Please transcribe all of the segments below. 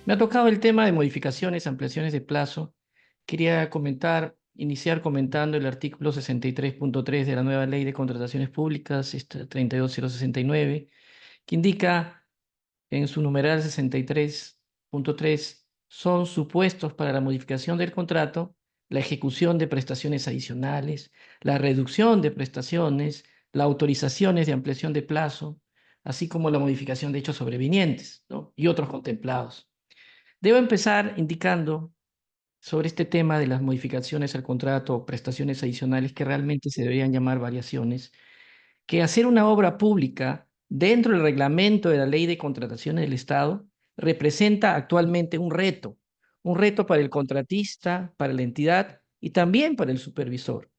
Me ha tocado el tema de modificaciones, ampliaciones de plazo. Quería iniciar comentando el artículo 63.3 de la nueva Ley de Contrataciones Públicas, 32069, que indica en su numeral 63.3 son supuestos para la modificación del contrato, la ejecución de prestaciones adicionales, la reducción de prestaciones, las autorizaciones de ampliación de plazo, así como la modificación de hechos sobrevinientes, ¿no? Y otros contemplados. Debo empezar indicando sobre este tema de las modificaciones al contrato o prestaciones adicionales que realmente se deberían llamar variaciones, que hacer una obra pública dentro del reglamento de la Ley de Contrataciones del Estado representa actualmente un reto para el contratista, para la entidad y también para el supervisor.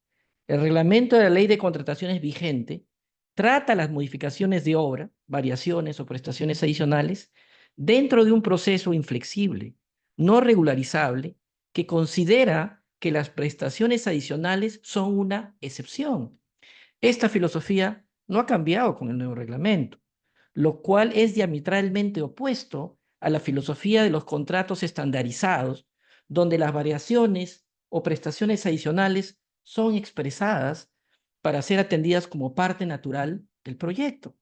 El reglamento de la Ley de Contrataciones vigente trata las modificaciones de obra, variaciones o prestaciones adicionales dentro de un proceso inflexible, no regularizable, que considera que las prestaciones adicionales son una excepción. Esta filosofía no ha cambiado con el nuevo reglamento, lo cual es diametralmente opuesto a la filosofía de los contratos estandarizados, donde las variaciones o prestaciones adicionales son expresadas para ser atendidas como parte natural del proyecto.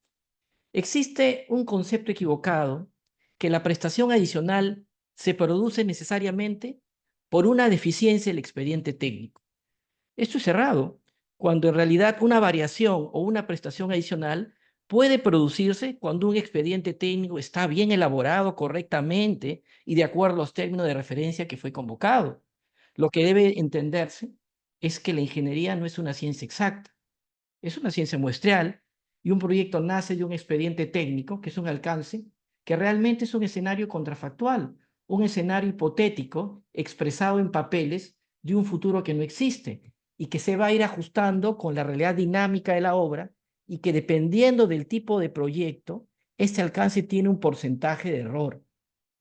Existe un concepto equivocado que la prestación adicional se produce necesariamente por una deficiencia del expediente técnico. Esto es errado, cuando en realidad una variación o una prestación adicional puede producirse cuando un expediente técnico está bien elaborado correctamente y de acuerdo a los términos de referencia que fue convocado. Lo que debe entenderse es que la ingeniería no es una ciencia exacta, es una ciencia muestreal y un proyecto nace de un expediente técnico, que es un alcance, que realmente es un escenario contrafactual, un escenario hipotético expresado en papeles de un futuro que no existe y que se va a ir ajustando con la realidad dinámica de la obra y que dependiendo del tipo de proyecto, este alcance tiene un porcentaje de error.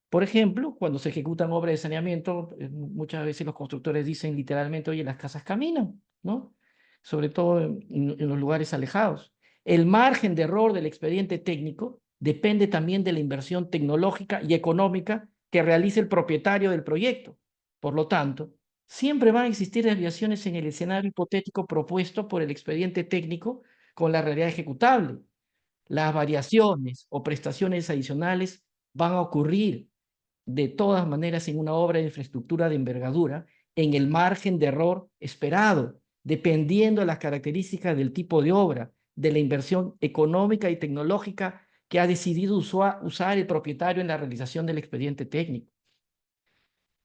Por ejemplo, cuando se ejecutan obras de saneamiento, muchas veces los constructores dicen literalmente, oye, las casas caminan, ¿no? Sobre todo en los lugares alejados. El margen de error del expediente técnico depende también de la inversión tecnológica y económica que realice el propietario del proyecto. Por lo tanto, siempre van a existir desviaciones en el escenario hipotético propuesto por el expediente técnico con la realidad ejecutable. Las variaciones o prestaciones adicionales van a ocurrir de todas maneras en una obra de infraestructura de envergadura en el margen de error esperado, dependiendo de las características del tipo de obra, de la inversión económica y tecnológica que ha decidido usar el propietario en la realización del expediente técnico.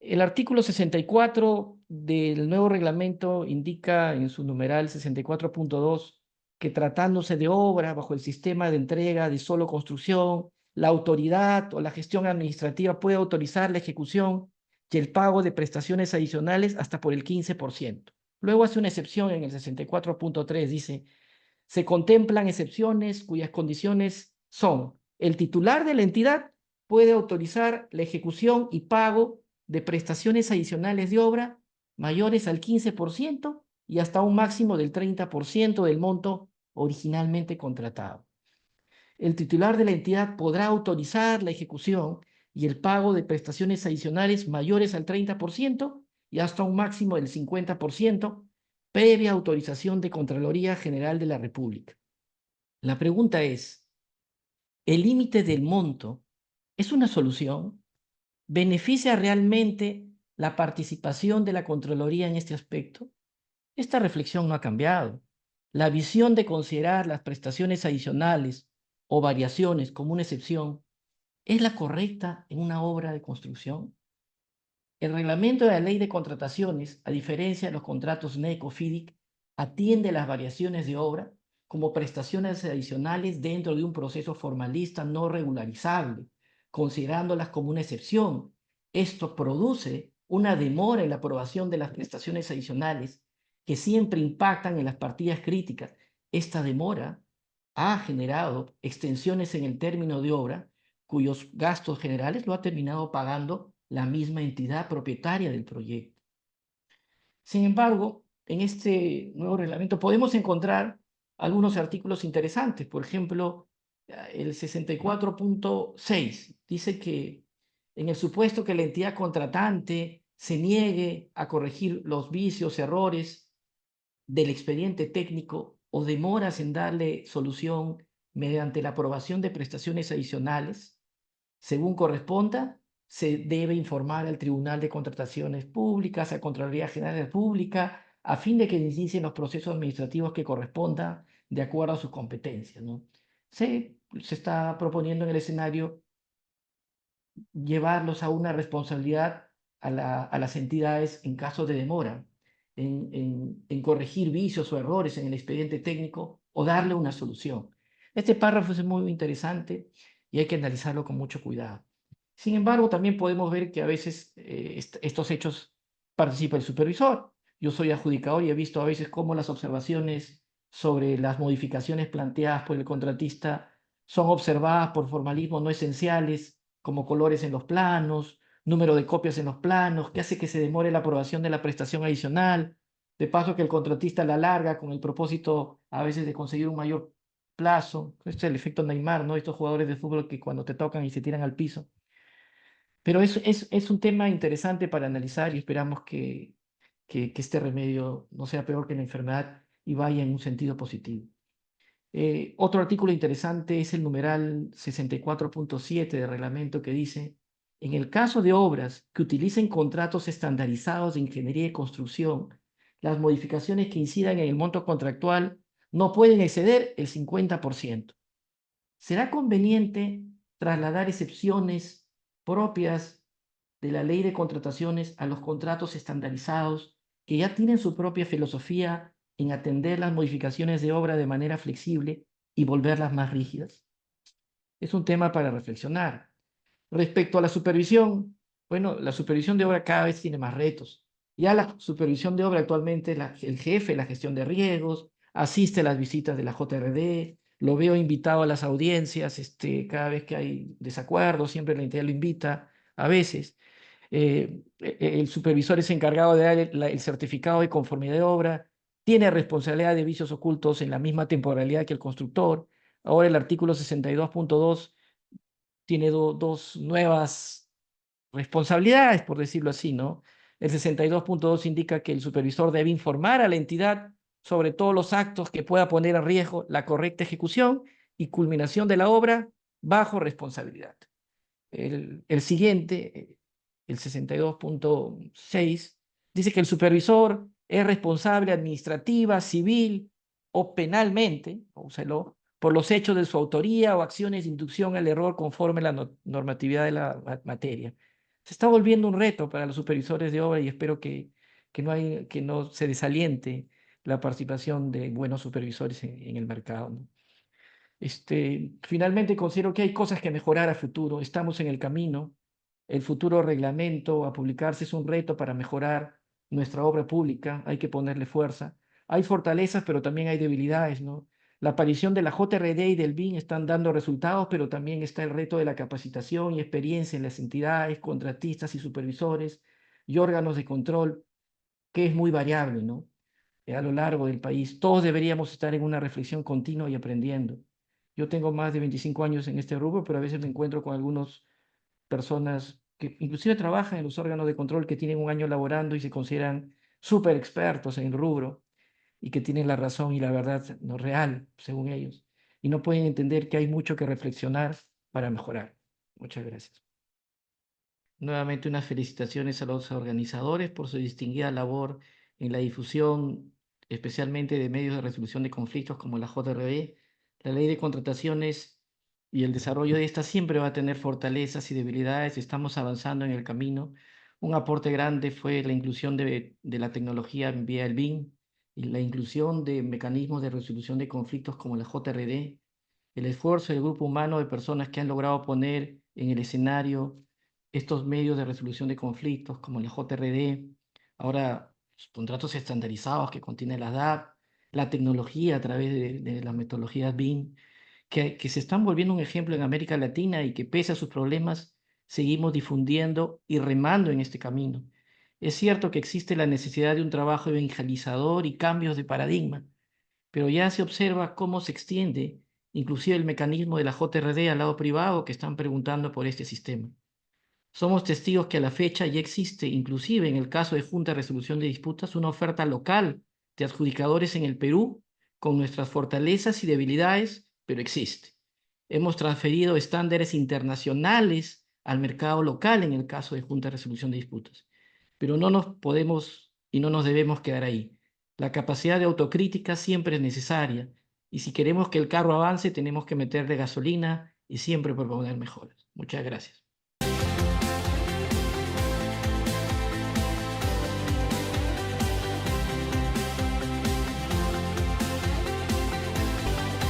El artículo 64 del nuevo reglamento indica en su numeral 64.2 que tratándose de obra bajo el sistema de entrega de solo construcción, la autoridad o la gestión administrativa puede autorizar la ejecución y el pago de prestaciones adicionales hasta por el 15%. Luego hace una excepción en el 64.3, dice, se contemplan excepciones cuyas condiciones son: el titular de la entidad puede autorizar la ejecución y pago de prestaciones adicionales de obra mayores al 15% y hasta un máximo del 30% del monto originalmente contratado. El titular de la entidad podrá autorizar la ejecución y el pago de prestaciones adicionales mayores al 30% y hasta un máximo del 50%, previa autorización de Contraloría General de la República. La pregunta es, ¿el límite del monto es una solución? ¿Beneficia realmente la participación de la Contraloría en este aspecto? Esta reflexión no ha cambiado. La visión de considerar las prestaciones adicionales o variaciones como una excepción es la correcta en una obra de construcción. El reglamento de la Ley de Contrataciones, a diferencia de los contratos NEC-FIDIC, atiende las variaciones de obra como prestaciones adicionales dentro de un proceso formalista no regularizable, considerándolas como una excepción. Esto produce una demora en la aprobación de las prestaciones adicionales que siempre impactan en las partidas críticas. Esta demora ha generado extensiones en el término de obra cuyos gastos generales lo ha terminado pagando la misma entidad propietaria del proyecto. Sin embargo, en este nuevo reglamento podemos encontrar algunos artículos interesantes. Por ejemplo, el 64.6 dice que En el supuesto que la entidad contratante se niegue a corregir los vicios, errores del expediente técnico o demoras en darle solución mediante la aprobación de prestaciones adicionales, según corresponda, se debe informar al Tribunal de Contrataciones Públicas, a Contraloría General de la República, a fin de que inicien los procesos administrativos que correspondan de acuerdo a sus competencias, ¿no? Se está proponiendo en el escenario llevarlos a una responsabilidad a las entidades en caso de demora, en corregir vicios o errores en el expediente técnico o darle una solución. Este párrafo es muy interesante y hay que analizarlo con mucho cuidado. Sin embargo, también podemos ver que a veces estos hechos participa el supervisor. Yo soy adjudicador y he visto a veces cómo las observaciones sobre las modificaciones planteadas por el contratista son observadas por formalismos no esenciales, como colores en los planos, número de copias en los planos, que hace que se demore la aprobación de la prestación adicional, de paso que el contratista la alarga con el propósito a veces de conseguir un mayor plazo. Este es el efecto Neymar, ¿no? Estos jugadores de fútbol que cuando te tocan y se tiran al piso. Pero es un tema interesante para analizar y esperamos que este remedio no sea peor que la enfermedad y vaya en un sentido positivo. Otro artículo interesante es el numeral 64.7 del reglamento que dice, en el caso de obras que utilicen contratos estandarizados de ingeniería y construcción, las modificaciones que incidan en el monto contractual no pueden exceder el 50%. ¿Será conveniente trasladar excepciones propias de la ley de contrataciones a los contratos estandarizados que ya tienen su propia filosofía en atender las modificaciones de obra de manera flexible y volverlas más rígidas? Es un tema para reflexionar. Respecto a la supervisión, bueno, la supervisión de obra cada vez tiene más retos. Ya la supervisión de obra actualmente, el jefe, la gestión de riesgos, asiste a las visitas de la JRD, lo veo invitado a las audiencias, cada vez que hay desacuerdos, siempre la entidad lo invita, a veces. El supervisor es encargado de dar el certificado de conformidad de obra, tiene responsabilidad de vicios ocultos en la misma temporalidad que el constructor. Ahora el artículo 62.2 tiene dos nuevas responsabilidades, por decirlo así, ¿no? El 62.2 indica que el supervisor debe informar a la entidad sobre todos los actos que pueda poner en riesgo la correcta ejecución y culminación de la obra bajo responsabilidad. El siguiente, el 62.6, dice que el supervisor es responsable administrativa, civil o penalmente, úselo, por los hechos de su autoría o acciones de inducción al error conforme a la normatividad de la materia. Se está volviendo un reto para los supervisores de obra y espero que no se desaliente la participación de buenos supervisores en el mercado, ¿no? Finalmente considero que hay cosas que mejorar a futuro. Estamos en el camino. El futuro reglamento a publicarse es un reto para mejorar nuestra obra pública. Hay que ponerle fuerza. Hay fortalezas, pero también hay debilidades, ¿no? La aparición de la JRD y del BIM están dando resultados, pero también está el reto de la capacitación y experiencia en las entidades, contratistas y supervisores y órganos de control, que es muy variable, ¿no? A lo largo del país. Todos deberíamos estar en una reflexión continua y aprendiendo. Yo tengo más de 25 años en este rubro, pero a veces me encuentro con algunas personas que inclusive trabajan en los órganos de control que tienen un año laborando y se consideran súper expertos en el rubro y que tienen la razón y la verdad no real, según ellos. Y no pueden entender que hay mucho que reflexionar para mejorar. Muchas gracias. Nuevamente unas felicitaciones a los organizadores por su distinguida labor en la difusión, especialmente de medios de resolución de conflictos como la JRB. La ley de contrataciones y el desarrollo de esta siempre va a tener fortalezas y debilidades. Estamos avanzando en el camino. Un aporte grande fue la inclusión de la tecnología vía el BIM y la inclusión de mecanismos de resolución de conflictos como la JRD, el esfuerzo del grupo humano de personas que han logrado poner en el escenario estos medios de resolución de conflictos como el JRD, ahora los contratos estandarizados que contiene la DAP, la tecnología a través de las metodologías BIM, que se están volviendo un ejemplo en América Latina y que pese a sus problemas seguimos difundiendo y remando en este camino. Es cierto que existe la necesidad de un trabajo evangelizador y cambios de paradigma, pero ya se observa cómo se extiende inclusive el mecanismo de la JRD al lado privado que están preguntando por este sistema. Somos testigos que a la fecha ya existe, inclusive en el caso de Junta de Resolución de Disputas, una oferta local de adjudicadores en el Perú con nuestras fortalezas y debilidades, pero existe. Hemos transferido estándares internacionales al mercado local en el caso de Junta de Resolución de Disputas, pero no nos podemos y no nos debemos quedar ahí. La capacidad de autocrítica siempre es necesaria y si queremos que el carro avance tenemos que meterle gasolina y siempre proponer mejoras. Muchas gracias.